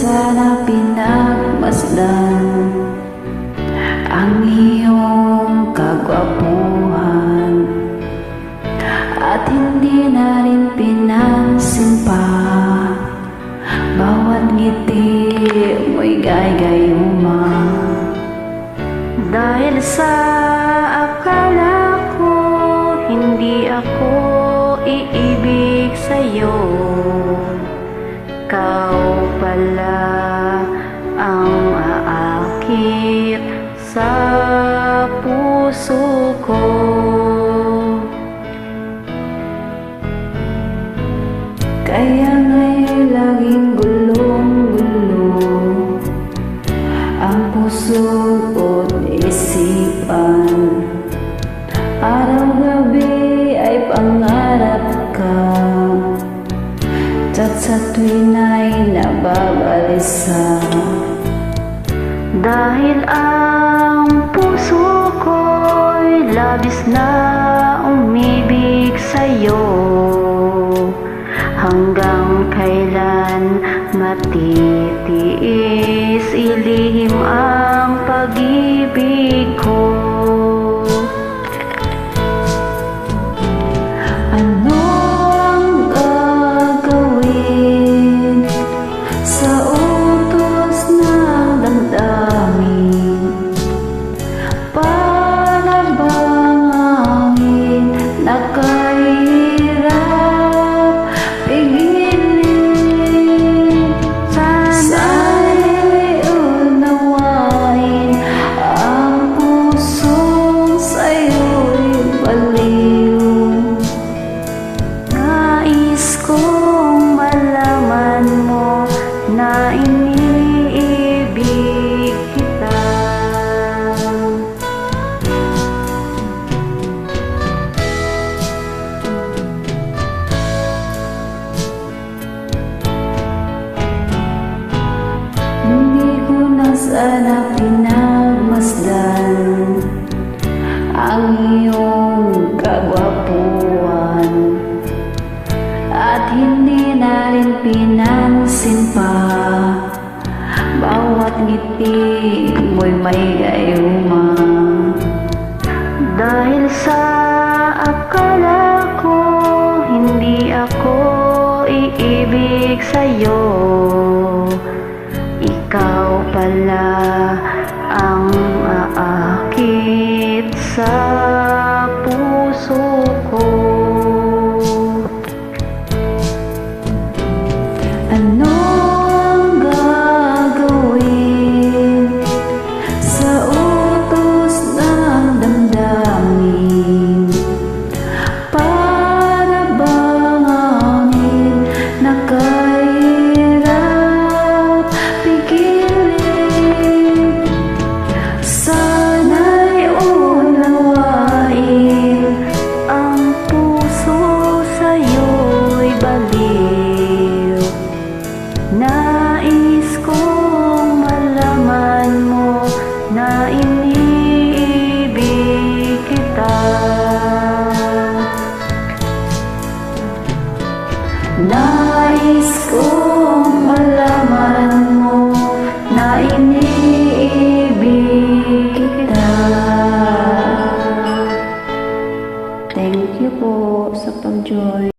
sana pinagmasdan ang iyong kagwapuhan at hindi na rin pinansin pa bawat ngiti mo'y gay-gayuma. Dahil sa akala ko hindi ako iibig sa'yo, ikaw pala ang aakit sa puso ko. Kaya nga'y laging gulong-gulo ang puso ko't isipan. Araw-gabi ay pangarap ka, at sa tuwin ay nababalisa. Dahil ang puso ko'y labis na umibig sa'yo, hanggang kailan matitiis ilihim ang pag-ibig ko. Ano ang gagawin sa utos ng damdamin? Para bang hangin na kahirap pigilin? Sana'y unawain ang pusong sa'yo'y baliw. Nais kong malaman mo na iniibig kita. Hindi ko na sana pinagmasdan ang iyong kagwapuan at hindi na rin pinansin pa bawat ngiti mo'y may gayuma. Dahil sa akala ko hindi ako iibig sa'yo, ikaw pala ang aakit sa puso ko. Ano ang gagawin sa utos ng damdamin? Para bang hangin na kahirap pigilin? Sana'y unawain ang puso sa'yo'y baliw. Nais kong malaman mo na iniibig kita. Nais kong malaman mo na iniibig kita. Thank you po sa pag-join.